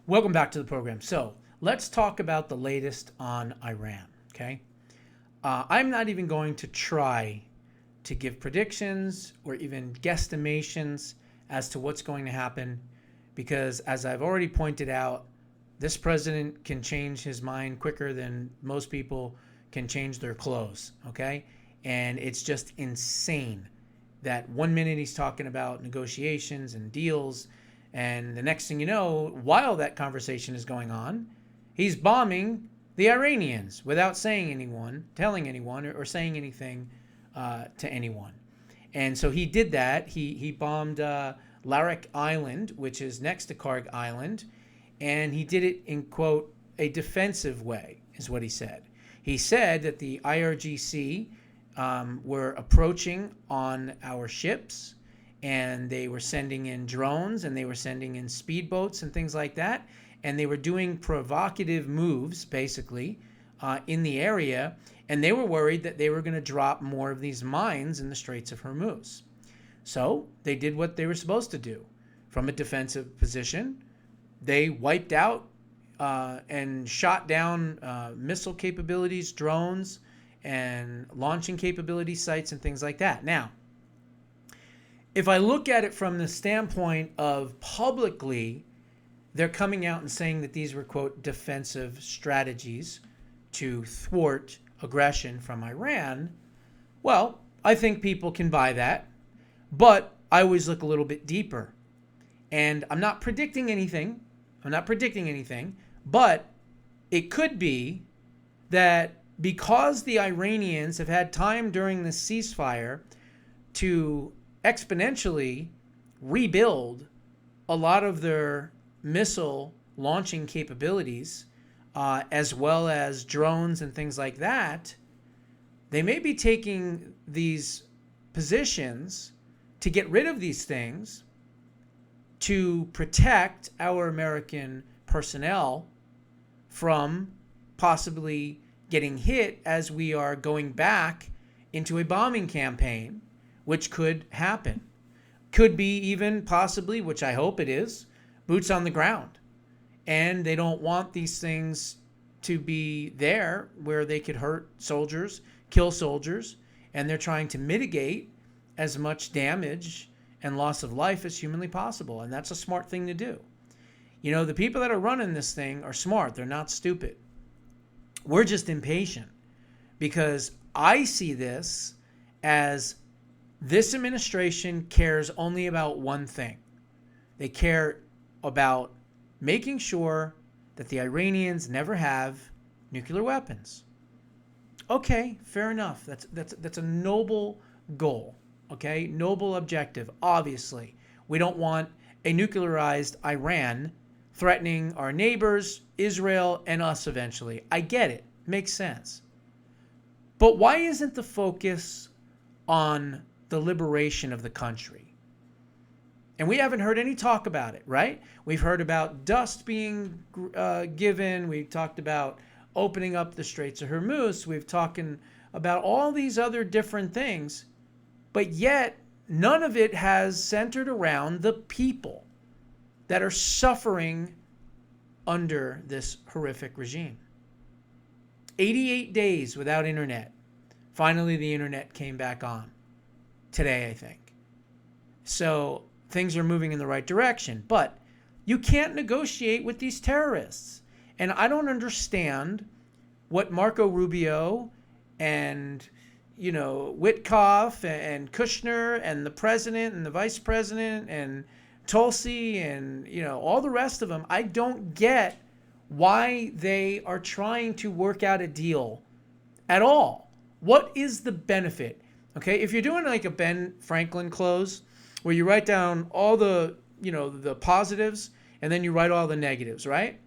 Welcome back to the program. So let's talk about the latest on Iran. Okay. I'm not even going to try to give predictions or even guesstimations as to what's going to happen because, as I've already pointed out, this president can change his mind quicker than most people can change their clothes. Okay. And it's just insane that 1 minute he's talking about negotiations and deals, and the next thing you know, while that conversation is going on, he's bombing the Iranians without telling anyone, or saying anything to anyone. And so he did that. He bombed Larak Island, which is next to Karg Island, and he did it in, quote, a defensive way, is what he said. He said that the IRGC were approaching on our ships, and they were sending in drones, and they were sending in speedboats and things like that, and they were doing provocative moves, basically, in the area, and they were worried that they were going to drop more of these mines in the Straits of Hormuz. So they did what they were supposed to do. From a defensive position, they wiped out and shot down missile capabilities, drones, and launching capability sites and things like that. Now, if I look at it from the standpoint of publicly, they're coming out and saying that these were, quote, defensive strategies to thwart aggression from Iran. Well, I think people can buy that, but I always look a little bit deeper. And I'm not predicting anything. But it could be that because the Iranians have had time during the ceasefire to exponentially rebuild a lot of their missile launching capabilities, as well as drones and things like that, they may be taking these positions to get rid of these things to protect our American personnel from possibly getting hit as we are going back into a bombing campaign, which could happen. Could be even possibly, which I hope it is, boots on the ground. And they don't want these things to be there where they could hurt soldiers, kill soldiers, and they're trying to mitigate as much damage and loss of life as humanly possible. And that's a smart thing to do. You know, the people that are running this thing are smart. They're not stupid. We're just impatient because I see this as this administration cares only about one thing. They care about making sure that the Iranians never have nuclear weapons. Okay, fair enough. That's a noble goal. Okay, noble objective. Obviously, we don't want a nuclearized Iran threatening our neighbors, Israel, and us eventually. I get it. Makes sense. But why isn't the focus on the liberation of the country? And we haven't heard any talk about it, right? We've heard about dust being given. We've talked about opening up the Straits of Hormuz. We've talked about all these other different things. But yet, none of it has centered around the people that are suffering under this horrific regime. 88 days without internet. Finally, the internet came back on today, I think. So things are moving in the right direction. But you can't negotiate with these terrorists. And I don't understand what Marco Rubio and, Witkoff and Kushner and the president and the vice president and Tulsi and, all the rest of them, I don't get why they are trying to work out a deal at all. What is the benefit? Okay, if you're doing like a Ben Franklin close where you write down all the, the positives and then you write all the negatives, right?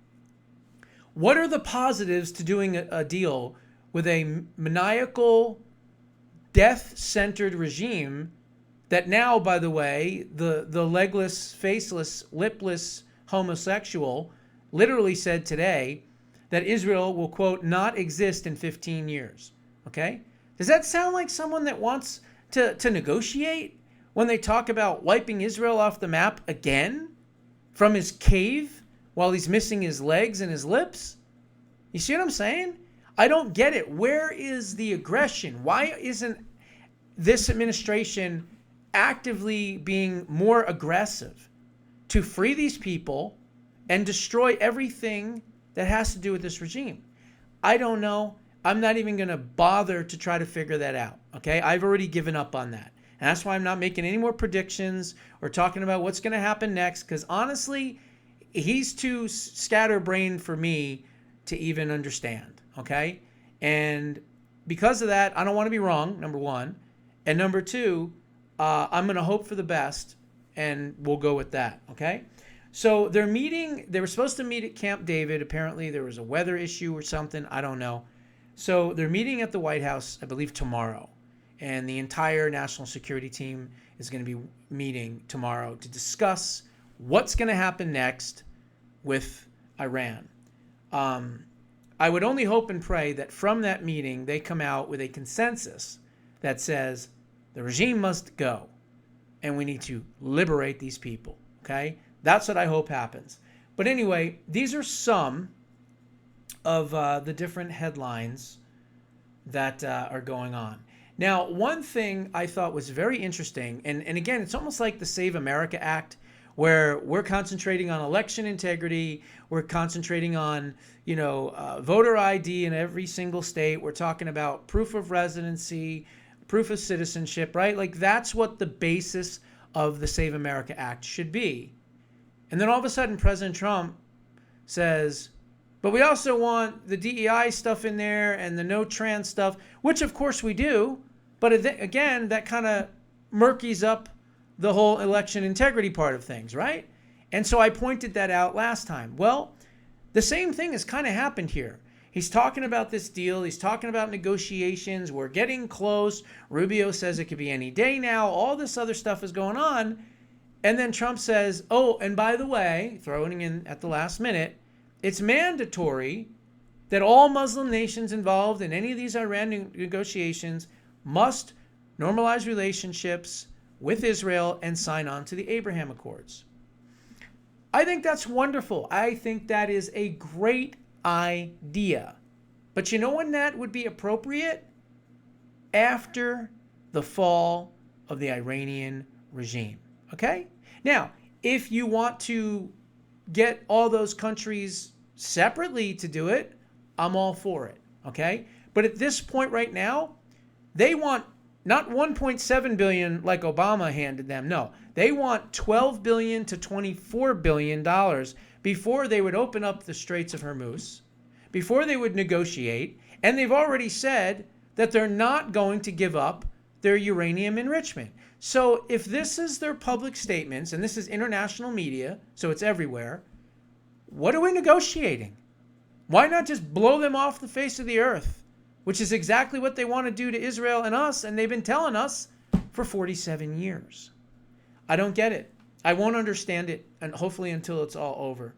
What are the positives to doing a deal with a maniacal, death-centered regime that now, by the way, the legless, faceless, lipless homosexual literally said today that Israel will, quote, not exist in 15 years. Okay? Does that sound like someone that wants to negotiate when they talk about wiping Israel off the map again from his cave while he's missing his legs and his lips? You see what I'm saying? I don't get it. Where is the aggression? Why isn't this administration actively being more aggressive to free these people and destroy everything that has to do with this regime? I don't know. I'm not even going to bother to try to figure that out. Okay? I've already given up on that. And that's why I'm not making any more predictions or talking about what's going to happen next, because honestly, he's too scatterbrained for me to even understand. Okay? And because of that, I don't want to be wrong, number one. And number two, I'm going to hope for the best, and we'll go with that. Okay? So they're meeting. They were supposed to meet at Camp David. Apparently, there was a weather issue or something. I don't know. So they're meeting at the White House, I believe, tomorrow. And the entire national security team is going to be meeting tomorrow to discuss what's going to happen next with Iran. I would only hope and pray that from that meeting, they come out with a consensus that says the regime must go and we need to liberate these people. Okay? That's what I hope happens. But anyway, these are some of the different headlines that are going on. Now, one thing I thought was very interesting, and again, it's almost like the Save America Act, where we're concentrating on election integrity, we're concentrating on, voter ID in every single state, we're talking about proof of residency, proof of citizenship, right? Like, that's what the basis of the Save America Act should be. And then all of a sudden, President Trump says, but we also want the DEI stuff in there and the no trans stuff, which of course we do. But again, that kind of murkies up the whole election integrity part of things, right? And so I pointed that out last time. Well, the same thing has kind of happened here. He's talking about this deal. He's talking about negotiations. We're getting close. Rubio says it could be any day now. All this other stuff is going on. And then Trump says, oh, and by the way, throwing in at the last minute, it's mandatory that all Muslim nations involved in any of these Iran negotiations must normalize relationships with Israel and sign on to the Abraham Accords. I think that's wonderful. I think that is a great idea. But you know when that would be appropriate? After the fall of the Iranian regime. Okay? Now, if you want to get all those countries separately to do it, I'm all for it. Okay? But at this point right now, they want not 1.7 billion like Obama handed them. No, they want 12 billion to 24 billion dollars before they would open up the Straits of Hormuz, before they would negotiate, and they've already said that they're not going to give up their uranium enrichment. So if this is their public statements, and this is international media, so it's everywhere, what are we negotiating? Why not just blow them off the face of the earth? Which is exactly what they want to do to Israel and us, and they've been telling us for 47 years. I don't get it. I won't understand it, and hopefully until it's all over.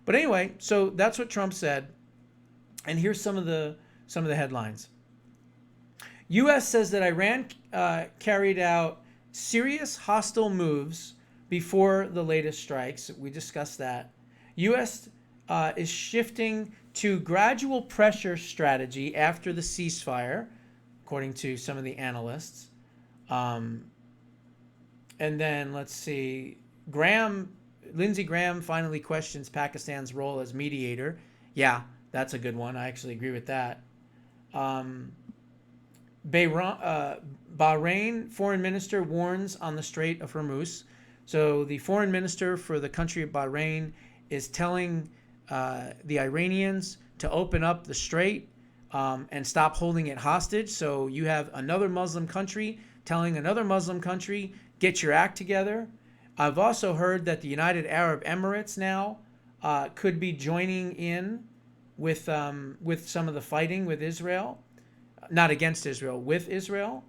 But anyway, so that's what Trump said, and here's some of the headlines. U.S. says that Iran carried out serious hostile moves before the latest strikes. We discussed that. U.S. Is shifting to gradual pressure strategy after the ceasefire, according to some of the analysts. And then let's see, Lindsey Graham finally questions Pakistan's role as mediator. Yeah, that's a good one. I actually agree with that. Bahrain foreign minister warns on the Strait of Hormuz. So the foreign minister for the country of Bahrain is telling the Iranians to open up the strait and stop holding it hostage. So you have another Muslim country telling another Muslim country, get your act together. I've also heard that the United Arab Emirates now could be joining in with some of the fighting with Israel, not against Israel, with Israel.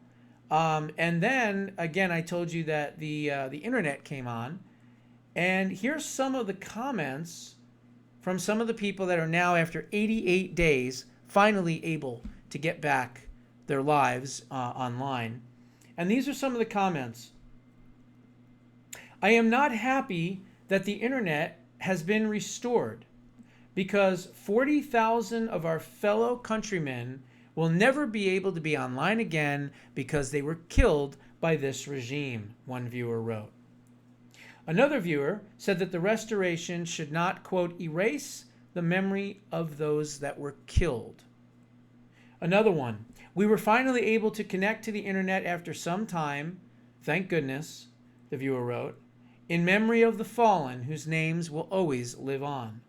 And then again, I told you that the internet came on, and here's some of the comments from some of the people that are now, after 88 days, finally able to get back their lives online. And these are some of the comments. I am not happy that the internet has been restored because 40,000 of our fellow countrymen will never be able to be online again because they were killed by this regime, one viewer wrote. Another viewer said that the restoration should not, quote, erase the memory of those that were killed. Another one, we were finally able to connect to the internet after some time, thank goodness, the viewer wrote, in memory of the fallen whose names will always live on.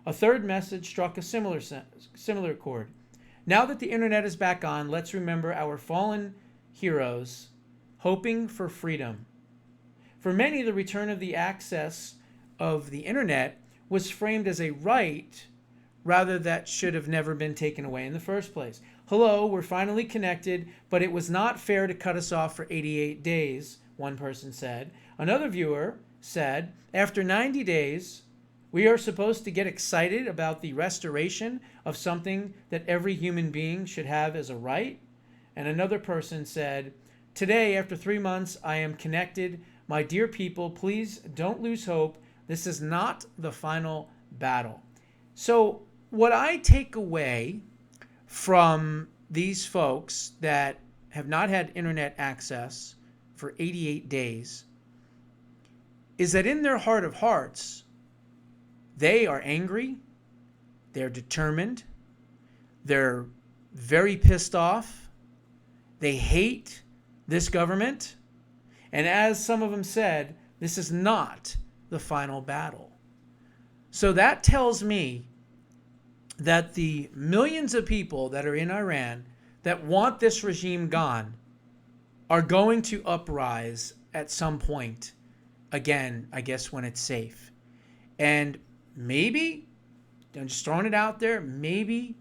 A third message struck a similar chord. Now that the internet is back on, let's remember our fallen heroes, hoping for freedom. For many, the return of the access of the internet was framed as a right rather that should have never been taken away in the first place. Hello, we're finally connected, but it was not fair to cut us off for 88 days, one person said. Another viewer said, after 90 days, we are supposed to get excited about the restoration of something that every human being should have as a right? And another person said, today, after 3 months, I am connected. My dear people, please don't lose hope. This is not the final battle. So what I take away from these folks that have not had internet access for 88 days is that in their heart of hearts, they are angry, they're determined, they're very pissed off, they hate this government, and as some of them said, this is not the final battle. So that tells me that the millions of people that are in Iran that want this regime gone are going to uprise at some point, again, I guess when it's safe. And maybe, I'm just throwing it out there, maybe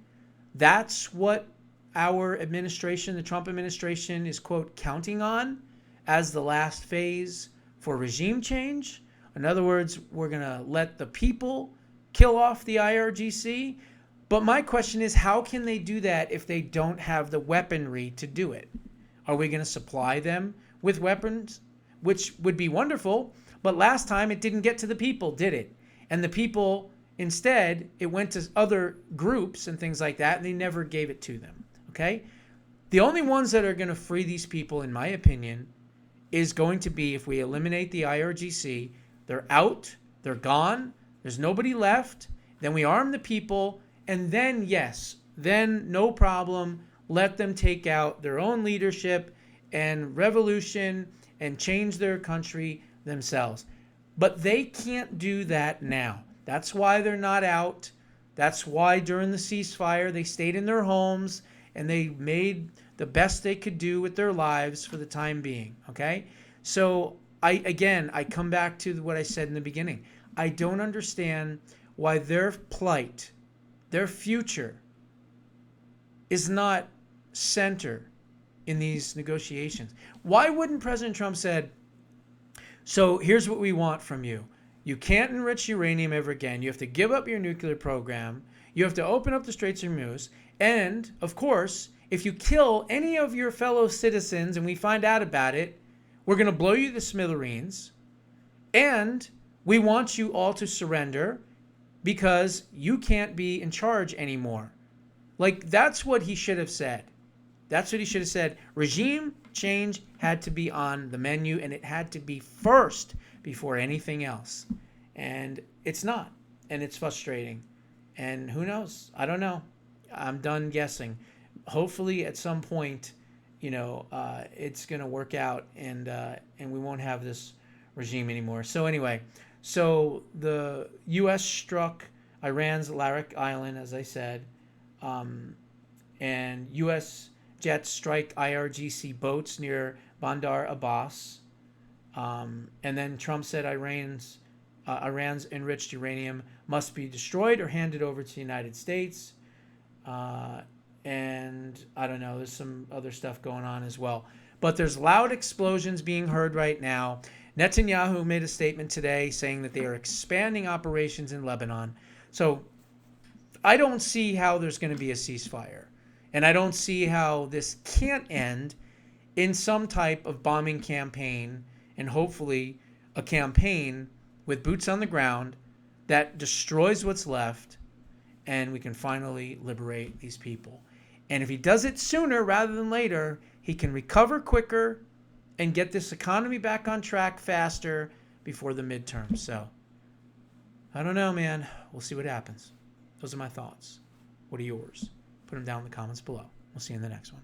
that's what our administration, the Trump administration, is, quote, counting on as the last phase for regime change. In other words, we're going to let the people kill off the IRGC. But my question is, how can they do that if they don't have the weaponry to do it? Are we going to supply them with weapons, which would be wonderful, but last time it didn't get to the people, did it? And the people, instead, it went to other groups and things like that, and they never gave it to them, okay? The only ones that are going to free these people, in my opinion, is going to be if we eliminate the IRGC. They're out, they're gone, there's nobody left, then we arm the people, and then, yes, then no problem, let them take out their own leadership and revolution and change their country themselves. But they can't do that now. That's why they're not out. That's why during the ceasefire they stayed in their homes and they made the best they could do with their lives for the time being, okay? So I come back to what I said in the beginning. I don't understand why their plight, their future, is not center in these negotiations. Why wouldn't President Trump said, so here's what we want from you. You can't enrich uranium ever again. You have to give up your nuclear program. You have to open up the Straits of Hormuz. And, of course, if you kill any of your fellow citizens and we find out about it, we're going to blow you to smithereens. And we want you all to surrender because you can't be in charge anymore. Like, that's what he should have said. That's what he should have said. Regime change had to be on the menu, and it had to be first before anything else. And it's not. And it's frustrating. And who knows? I don't know. I'm done guessing. Hopefully, at some point, it's going to work out, and we won't have this regime anymore. So anyway, the U.S. struck Iran's Larak Island, as I said, and U.S. jets strike IRGC boats near Bandar Abbas. And then Trump said Iran's enriched uranium must be destroyed or handed over to the United States. And I don't know, there's some other stuff going on as well. But there's loud explosions being heard right now. Netanyahu made a statement today saying that they are expanding operations in Lebanon. So I don't see how there's going to be a ceasefire. And I don't see how this can't end in some type of bombing campaign, and hopefully a campaign with boots on the ground that destroys what's left, and we can finally liberate these people. And if he does it sooner rather than later, he can recover quicker and get this economy back on track faster before the midterm. So, I don't know, man. We'll see what happens. Those are my thoughts. What are yours? Put them down in the comments below. We'll see you in the next one.